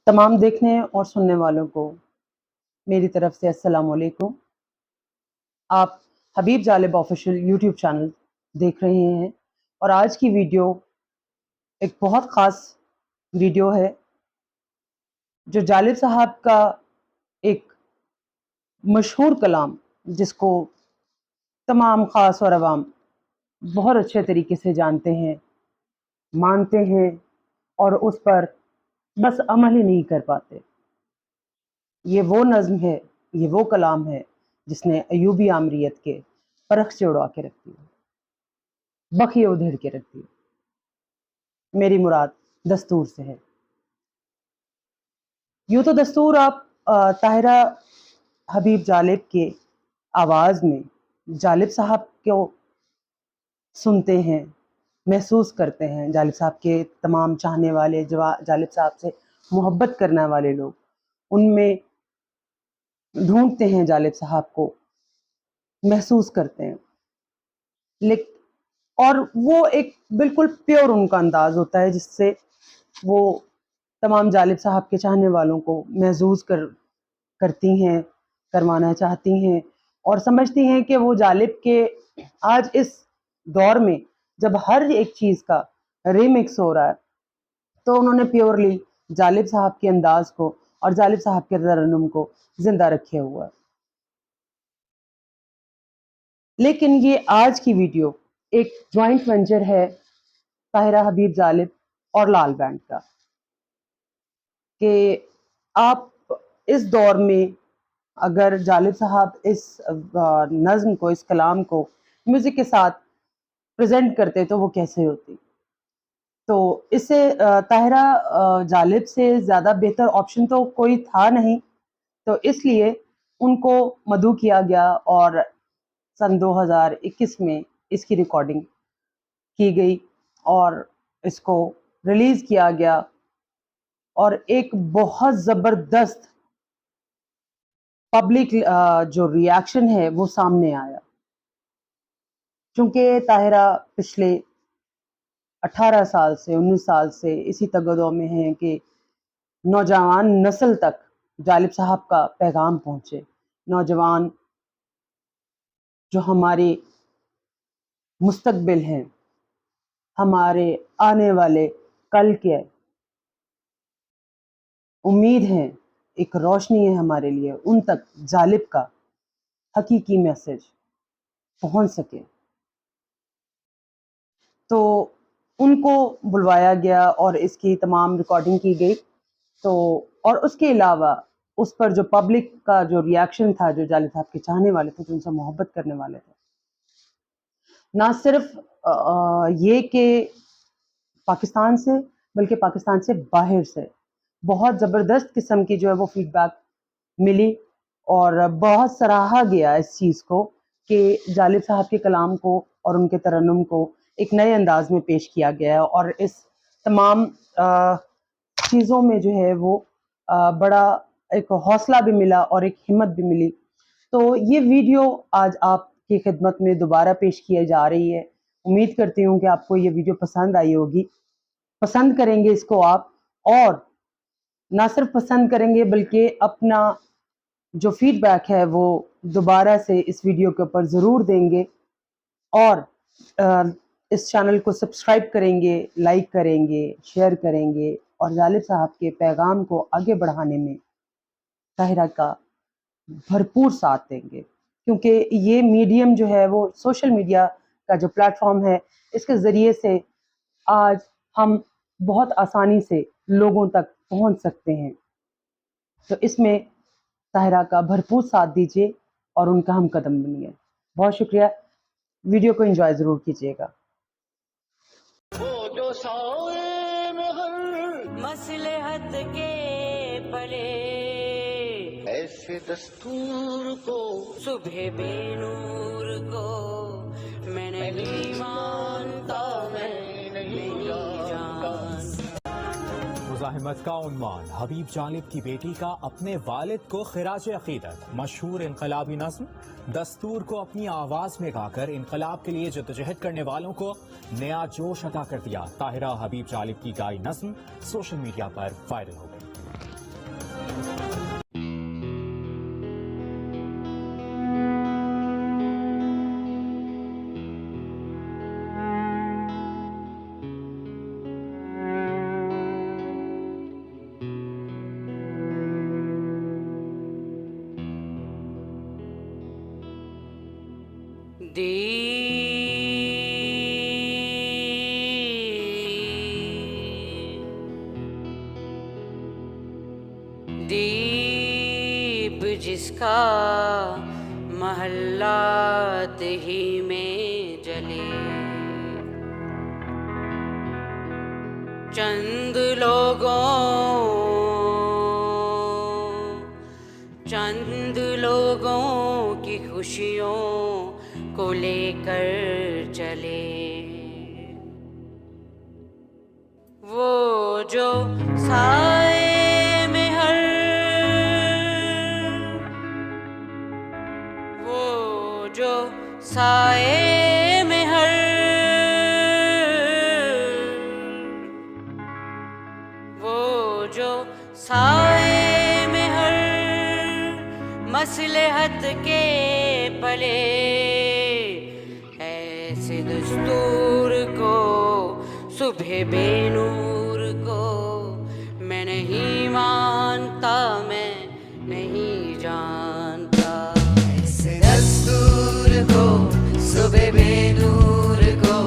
तमाम देखने और सुनने वालों को मेरी तरफ से अस्सलाम वालेकुम। आप हबीब जालिब ऑफिशियल यूट्यूब चैनल देख रहे हैं और आज की वीडियो एक बहुत ख़ास वीडियो है जो जालिब साहब का एक मशहूर कलाम जिसको तमाम ख़ास और अवाम बहुत अच्छे तरीके से जानते हैं, मानते हैं और उस पर बस अमल ही नहीं कर पाते। ये वो नज़्म है, ये वो कलाम है जिसने अयूबी आमरीत के परख से उड़ा के रख दिया, बखिए उधेड़ के रख दिया। मेरी मुराद दस्तूर से है। यूँ तो दस्तूर आप ताहिरा हबीब जालिब के आवाज़ में जालिब साहब को सुनते हैं, महसूस करते हैं। जालिब साहब के तमाम चाहने वाले, जालिब साहब से मोहब्बत करने वाले लोग उनमें ढूंढते हैं, जालिब साहब को महसूस करते हैं। और वो एक बिल्कुल प्योर उनका अंदाज़ होता है जिससे वो तमाम जालिब साहब के चाहने वालों को महसूस करती हैं, करवाना चाहती हैं और समझती हैं कि वो जालिब के आज इस दौर में जब हर एक चीज़ का रीमिक्स हो रहा है तो उन्होंने प्योरली जालिब साहब के अंदाज़ को और जालिब साहब के तरन्नुम को ज़िंदा रखे हुआ है। लेकिन ये आज की वीडियो एक जॉइंट वेंचर है ताहिरा हबीब जालिब और लाल बैंड का, कि आप इस दौर में अगर जालिब साहब इस नज़्म को, इस कलाम को म्यूज़िक के साथ प्रेजेंट करते तो वो कैसे होती। तो इससे ताहिरा जालिब से ज़्यादा बेहतर ऑप्शन तो कोई था नहीं, तो इसलिए उनको मदऊ किया गया और सन 2021 में इसकी रिकॉर्डिंग की गई और इसको रिलीज़ किया गया और एक बहुत ज़बरदस्त पब्लिक जो रिएक्शन है वो सामने आया। चूँकि ताहिरा पिछले 18 साल से 19 साल से इसी तगदो में हैं कि नौजवान नस्ल तक जालिब साहब का पैगाम पहुँचे। नौजवान जो हमारे मुस्तकबिल हैं, हमारे आने वाले कल के उम्मीद हैं, एक रोशनी है हमारे लिए, उन तक जालिब का हकीकी मैसेज पहुंच सके। तो उनको बुलवाया गया और इसकी तमाम रिकॉर्डिंग की गई। तो और उसके अलावा उस पर जो पब्लिक का जो रिएक्शन था, जो जालिब साहब के चाहने वाले थे, जो उनसे मोहब्बत करने वाले थे, ना सिर्फ ये कि पाकिस्तान से, बल्कि पाकिस्तान से बाहर से बहुत ज़बरदस्त किस्म की जो है वो फीडबैक मिली और बहुत सराहा गया इस चीज़ को कि जालिब साहब के कलाम को और उनके तरन्नुम को एक नए अंदाज में पेश किया गया है और इस तमाम चीज़ों में जो है वो बड़ा एक हौसला भी मिला और एक हिम्मत भी मिली। तो ये वीडियो आज आपकी खिदमत में दोबारा पेश की जा रही है। उम्मीद करती हूँ कि आपको ये वीडियो पसंद आई होगी, पसंद करेंगे इसको आप, और ना सिर्फ पसंद करेंगे बल्कि अपना जो फीडबैक है वो दोबारा से इस वीडियो के ऊपर ज़रूर देंगे और इस चैनल को सब्सक्राइब करेंगे, लाइक करेंगे, शेयर करेंगे और जालिब साहब के पैगाम को आगे बढ़ाने में ताहिरा का भरपूर साथ देंगे। क्योंकि ये मीडियम जो है वो सोशल मीडिया का जो प्लेटफॉर्म है, इसके ज़रिए से आज हम बहुत आसानी से लोगों तक पहुंच सकते हैं। तो इसमें ताहिरा का भरपूर साथ दीजिए और उनका हम कदम बनिए। बहुत शुक्रिया। वीडियो को एंजॉय ज़रूर कीजिएगा। वो जो साए में हर मसलहत के पले ऐसे दस्तूर को सुबह बेनूर को मैं नहीं मानता, मैं नहीं जानता। मुज़ाहिमत का उन्वान हबीब जालिब की बेटी का अपने वालिद को खिराज अकीदत। मशहूर इनकलाबी नज़्म दस्तूर को अपनी आवाज़ में गाकर इनकलाब के लिए जद्दोजहद करने वालों को नया जोश अता कर दिया। ताहिरा हबीब जालिब की गाई नज़्म सोशल मीडिया पर वायरल हो गई। दीप जिसका महल्ला ही में जले, चंद लोगों की खुशियों को लेकर चले। वो जो साए में हर, वो जो साए में हर, वो जो साए में हर मसलहत के पले, ऐसे दस्तूर को सुबह बेनूर को मैं नहीं मानता, मैं नहीं जानता। ऐसे दस्तूर को सुबह बेनूर को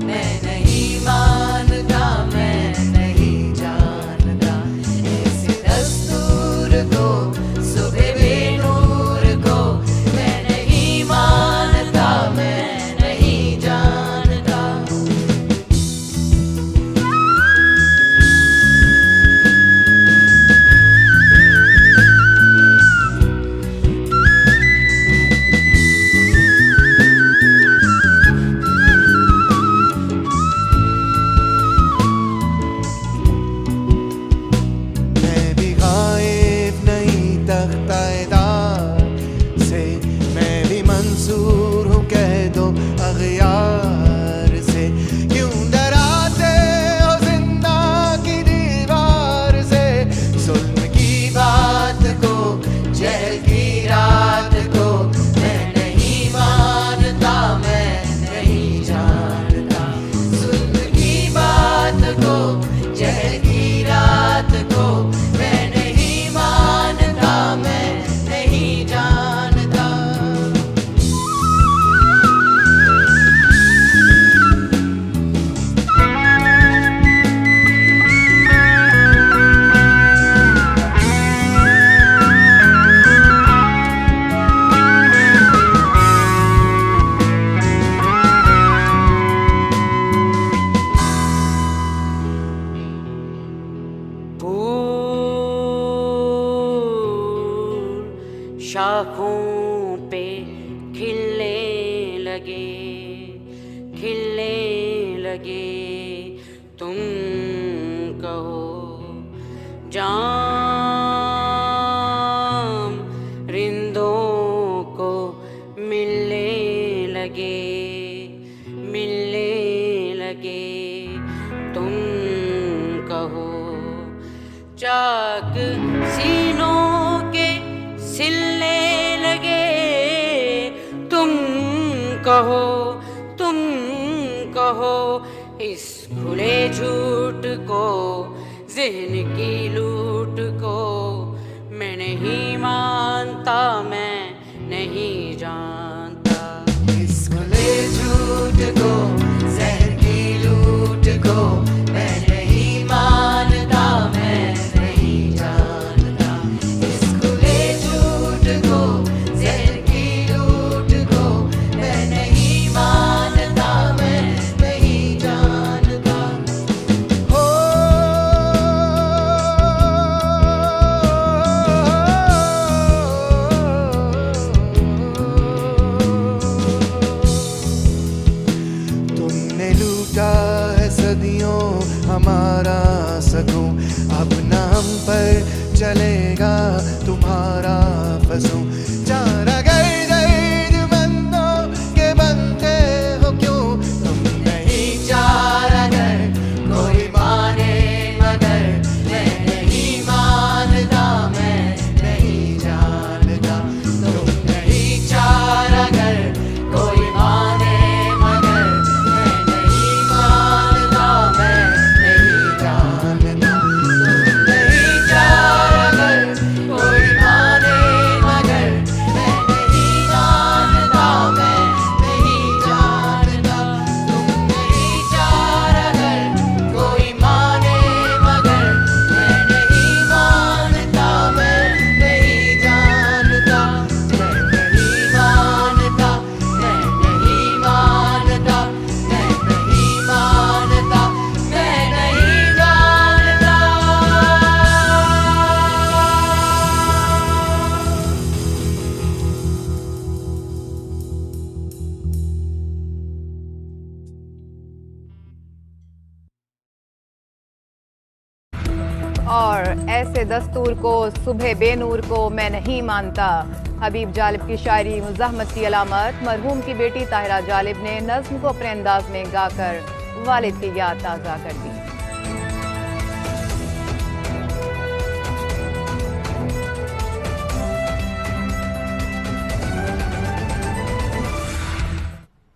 मैं नहीं मानता, मैं नहीं जानता। ऐसे दस्तूर को सुबह बेनूर को मैं नहीं मानता, मैं नहीं जानता। मैं भी गायब नहीं तख्ताएदार से, मैं भी मंसूर हूँ कह दो अगयार से। क्यों डराते हो जिंदा की दीवार से, जुल्म की बात को जहर की रात को मैं नहीं मानता, मैं नहीं जानता। जुल्म की बात को जहर की रात को मैं नहीं मानता, मैं नहीं जानता। फूल शाखों पे खिलने लगे, तुम कहो जाम रिंदों को मिलने लगे, तुम कहो चाक सीनों के सिलने लगे, तुम कहो इस खुले झूठ को, ज़हन की लूट को मैं नहीं मानता, मैं नहीं जानता। इस खुले झूठ को, ज़हन की लूट को मैं नहीं मानता, मैं नहीं जानता। इस खुले झूठ को, ज़हन की लूट को मैं नहीं मानता, मैं नहीं जानता। हो तुमने लूटा है सदियों हमारा सकूं, अब ना हम पर चलेगा तुम्हारा फसूं। चारा दर्दमंदों के बनते हो क्यों, तुम नहीं चारा गर कोई माने मगर मैं नहीं मानता, मैं नहीं जानता। तुम नहीं चारा गर कोई माने मगर मैं नहीं मानता, मैं नहीं जानता। तुम नहीं चारा गर कोई माने मगर और ऐसे दस्तूर को सुबह बेनूर को मैं नहीं मानता। हबीब जालिब की शायरी मुज़ाहमत की अलामत। मरहूम की बेटी ताहिरा जालिब ने नज़्म को अपने अंदाज में गाकर वालिद की याद ताज़ा कर दी।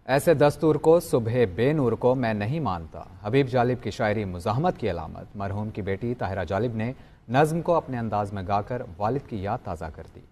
ऐसे दस्तूर को सुबह बेनूर को मैं नहीं मानता। हबीब जालिब की शायरी मुज़ाहमत की अलामत। मरहूम की बेटी ताहिरा जालिब ने नज़्म को अपने अंदाज में गाकर वालिद की याद ताज़ा कर दी।